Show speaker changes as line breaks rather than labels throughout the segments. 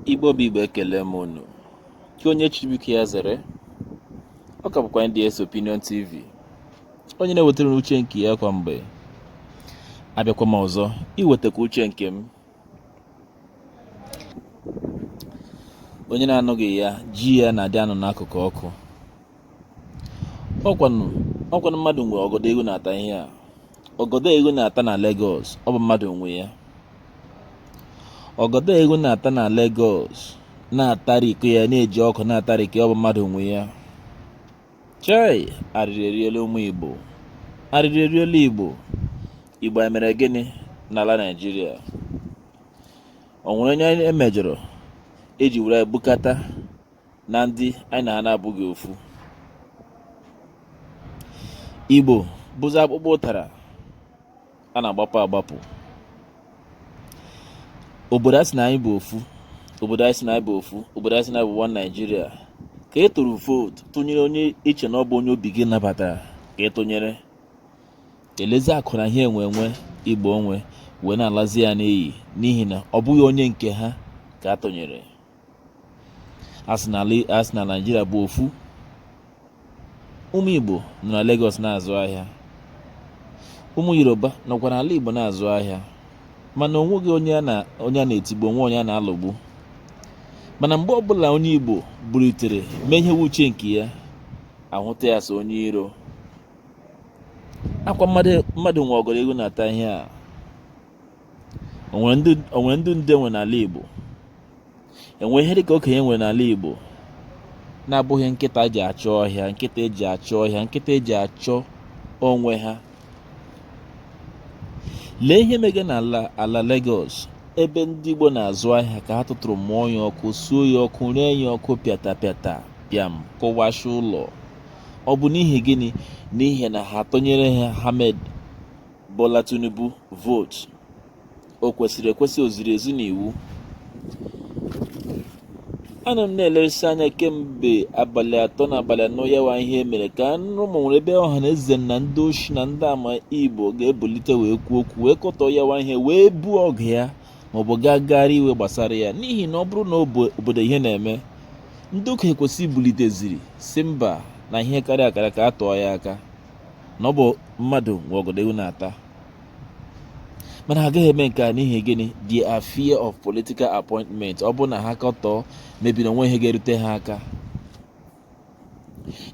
Igbo bụ Igbo ekele m unu. Ka onye Chibuike ya zere, ọ ka bụkwa NDS Opinion TV, onye na-ewetara uche nke ya kwa mgbe. Abịakwa m ọzọ iwetakwa uche nke m. Onye na-anụghị ya, ji ya na-adị anụ n'akụkụ ọkụ. Ọkwanụ mmadụ nwe ọgọdọ ego na-ata ihe a. Ọgọdọ ego na-ata na Lagos, ọ bụ mmadụ nwe ya. Ọgọdọ ego na-ata na Lagos, na-atariko ya, na-eji ọkụ na-atariko ya, ọ bụ mmadụ nwe ya. Chai, arịrị eriela ụmụ Igbo. Arịrị eriela Igbo. Igbo emere gịnị n'ala Naịjirịa? O nwere onye emejọrọ eji were bukata na ndị anyị na ha na-abụghị ofu? Igbo bụzi akpụkpọ ụtara a na-agbapụ agbapụ. Obodo a sị na anyị bụ ofu, obodo anyị sị na anyị bụ ofu, obodo anyị sị na anyị bụ one Nigeria. Ka ị tụrụ vootu tụnyere onye iche na ọ bụ onye obi gị nabatara ka ị tụnyere. Elezi akụ na ihe enwe Igbo onwe wee na-alazi ya n'iyi n'ihi na ọ bụghị onye nke ha ka a tụnyere. A sị na Naịjirịa bụ ofu. Ụmụ Igbo nọ na Lagos na-azụ ahịa. Ụmụ Yoruba nọkwa n'ala Igbo na-azụ ahịa. Mana onweghị onye a na-etigbu, onwe onye a na-alụgbu. Mana mgbe ọbụla onye Igbo bulitere mee ihe uche nke ya, ahụta ya so onye iro. Akwa mmadụ nwe ọgọdọ ego na-ata ihe a. Onwere ndị nde nwe n'ala Igbo. Enwe ihe dịka okenye nwe n'ala Igbo na-abụghị nkịta ji achọ ọhịa, nkịta eji achọ ọhịa, nkịta eji achọ onwe ha. Lee ihe mege n'ala Lagos, ebe ndị Igbo na-azụ ahịa ka ha tụtụrụ mmụọ ya ọkụ, suo ya ọkụ, ree ya ọkụ, pịata pịam, kụwashi ụlọ. Ọ bụ n'ihi gịnị? N'ihi na ha tụnyere ha Ahmed Bola Tinubu votu. O kwesịrị ekwesị, o ziri ezi n'iwu. Ana m na-eleresi anya kemgbe abalị 3 na abalị 4 yawa ihe mere ka ụmụ nwere ebe ọha na eze na ndị oshi na ndị ama Igbo ga-ebulite wee kwuo okwu, wee kọtọ yawa ihe, wee buo ọgụ ya maọbụ gagharị iwe gbasara ya. N'ihi na ọ bụrụ na obodo ihe na-eme, ndị okenye kwesịrị ibuliteziri si mba na ihe karịa akara ka a tụọ ya aka na ọ bụ mmadụ nwe ọgọdọ ego na-ata. Mana ha agaghị eme nke a n'ihi gịnị? The fear of political appointment. Ọ bụ na ha kọtọọ, mebiri onwe ihe ga-erute ha aka.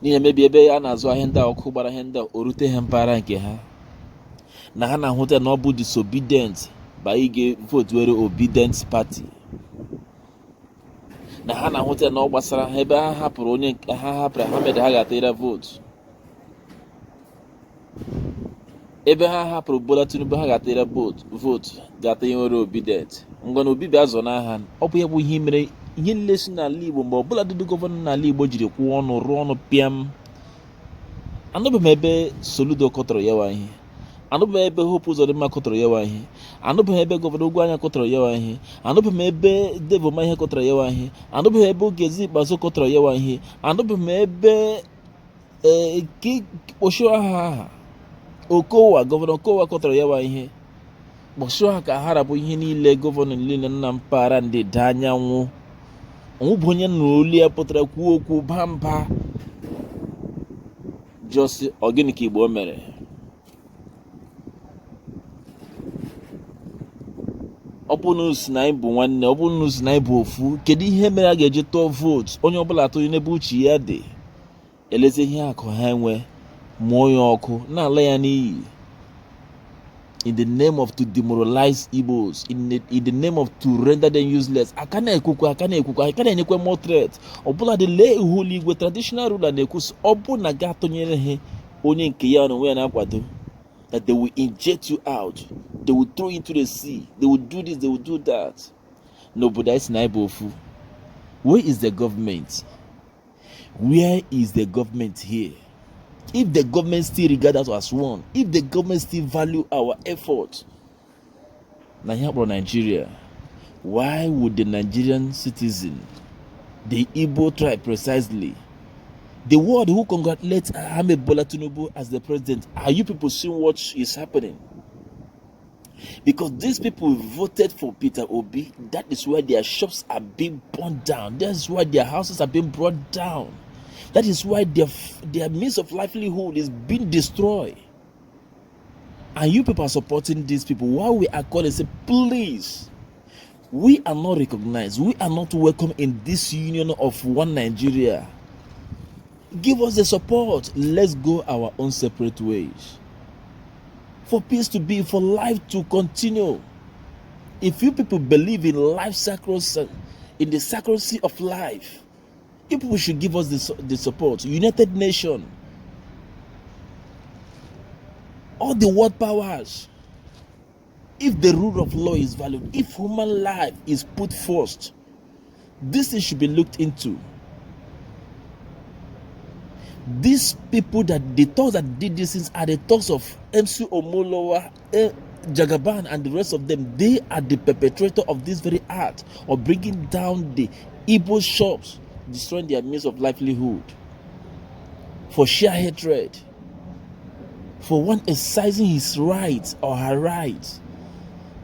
N'ihi na mebi ebe a na-azụ ahịa ndị ọkụ gbara ihe ndị o rute ha mpaghara nke ha, na ha na-ahụta na ọ bụ disobedient ba ige vote were obedient party, na ha na-ahụta na ọ gbasara ha ebe ha hapụrụ onye ha hapụrụ Ahmed ha ga-atịra vote, ebe ha hapụrụ Bola Tinubu ha ga-atịra vote ga-atịnye were obedient. Ngwa na obibi azọ n'aha, ọ bụ ya bụ ihe mere ihe niile si n'ala Igbo mgbe ọbụla dịdị gọvanọ n'ala Igbo jiri kwụọ ọnụ rụọ ọnụ pịam. Anụbeghị m ebe Soludo kọtọrọ yawa ihe, anụbeghị ebe Hope Uzodimma kọtọrọ yawa ihe, anụbeghị ebe gọvanọ Ugwuanya kọtọrọ yawa ihe, anụbeghị m ebe Dave Umahi kọtọrọ yawa ihe, anụbeghị ebe Ogezi Ikpeazụ kọtọrọ yawa ihe, anụbeghị m ebe kpochie aha Okowa, gọvanọ Okowa kọtọrọ yawa ihe. Kpọchie ha ka ha rabụ ihe niile gọvanọ niile na mpaghara ndịda anyanwụ. Onwe bụ onye nụrụ olu ya pụtara kwuo okwu baa mba. Jọsi ọgịnị ka Igbo mere? Ọ bụ na usi na anyị bụ nwanne, ọ bụ na usi na anyị bụ ofu, kedu ihe mere a ga-eji tụọ vootu onye ọbụla atụghị n'ebe uche ya dị? Elezi ihe akụ ha enwe, mụọ ya ọkụ, na-ala ya n'iyi, in the name of to demoralize Igbos, in the name of to render them useless. Aka na-enyekwa more threat. Ọbụla dị lee ihu igwe traditional ruler na-ekwusi, ọ bụ na ga-atụnyere ha onye nke ya n'onwe ya na-akwado, that they will inject you out, they will throw you into the sea, they will do this, they will do that. N'obodo anyị si na anyị bụ ofu. Where is the government? Where is the government here? If the government still regard us as one, if the government still value our effort, Nigeria, why would the Nigerian citizen, the Igbo tribe precisely, the world who congratulates Ahmed Bola Tinubu as the president, are you people seeing what is happening? Because these people voted for Peter Obi, that is why their shops are being burned down. That's why their houses are being brought down. That is why their means of livelihood is being destroyed. And you people are supporting these people. While we are calling and say, please, we are not recognized. We are not welcome in this union of one Nigeria. Give us the support. Let's go our own separate ways. For peace to be, for life to continue. If you people believe in life sacrosanct, in the sacrosancy of life, you people should give us the support. United Nations, all the world powers. If the rule of law is valued, if human life is put first, this thing should be looked into. These people the thugs that did these things are the thugs of MC Omolowa, Jagaban, and the rest of them. They are the perpetrator of this very act of bringing down the Igbo shops, destroying their means of livelihood, for sheer hatred, for one exercising his rights or her rights.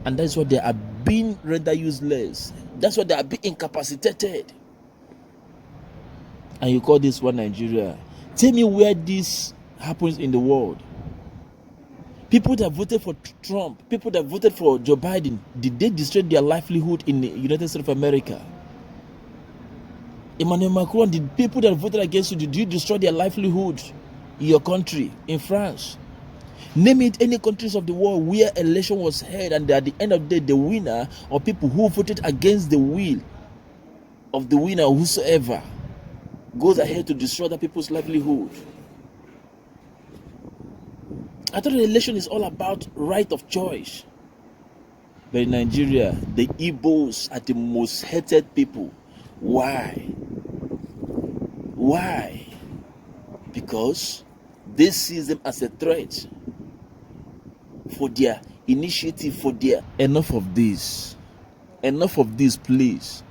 And that's why they are being rendered useless. That's why they are being incapacitated. And you call this one Nigeria. Tell me where this happens in the world. People that voted for Trump, people that voted for Joe Biden, did they destroy their livelihood in the United States of America? Emmanuel Macron, did people that voted against you, did you destroy their livelihood in your country, in France? Name it any countries of the world where election was held and at the end of the day, the winner or people who voted against the will of the winner, whosoever, goes ahead to destroy other people's livelihood. I thought the election is all about right of choice. But in Nigeria, the Igbos are the most hated people. Why? Why? Because they see them as a threat for their initiative, for their... Enough of this. Enough of this, please.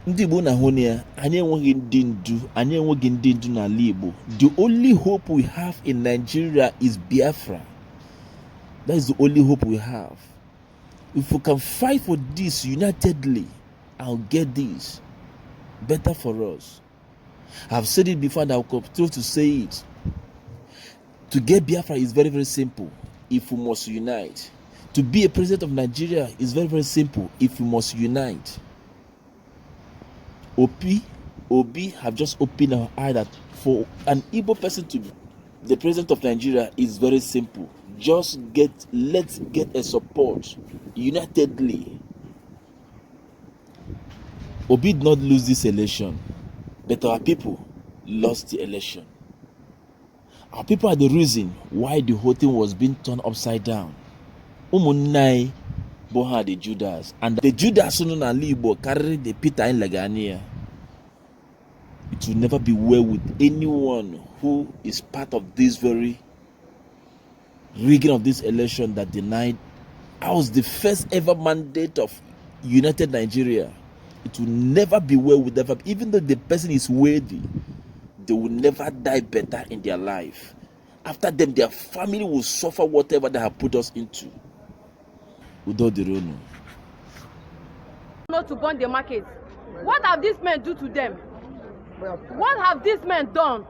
Ndị Igbo na-ahụ ya, anyị enweghị ndị ndu, anyị enweghị ndị ndu n'ala Igbo. The only hope we have in Nigeria is Biafra. That is the only hope we have. If we can fight for this unitedly, I'll get this. Better for us. I've said it before and I'll continue to say it. To get Biafra is very, very simple if we must unite. To be a president of Nigeria is very, very simple if we must unite. Obi have just opened our eye that for an Igbo person to be the president of Nigeria is very simple. Let's get a support unitedly. Obi did not lose this election, but our people lost the election. Our people are the reason why the whole thing was being turned upside down. Umunai boha the Judas, and the Judas na Igbo carried the Peter in Lagania. It will never be well with anyone who is part of this very rigging of this election that denied us the first ever mandate of United Nigeria. It will never be well with them. Even though the person is worthy, they will never die better in their life. After them, their family will suffer whatever they have put us into. Without the real.
Not to burn the market. What have these men do to them? What have these men done?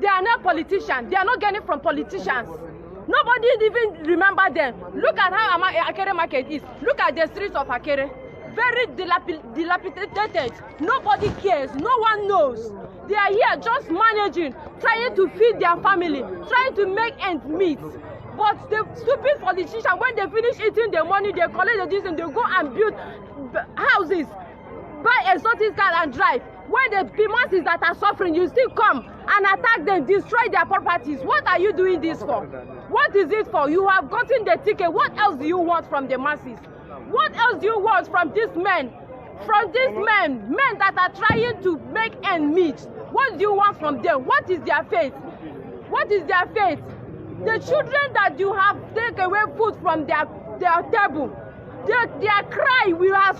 They are not politicians. They are not getting from politicians. Nobody even remember them. Look at how Akere market is. Look at the streets of Akere. Very dilapidated. Nobody cares. No one knows. They are here just managing, trying to feed their family, trying to make ends meet. But the stupid politicians, when they finish eating the money, they collect the this and they go and build houses, buy exotic cars and drive. When the masses that are suffering, you still come and attack them, destroy their properties. What are you doing this for? What is it for? You have gotten the ticket. What else do you want from the masses? What else do you want from these men? From these men that are trying to make ends meet. What do you want from them? What is their fate? What is their fate? The children that you have taken away food from their table, their cry will have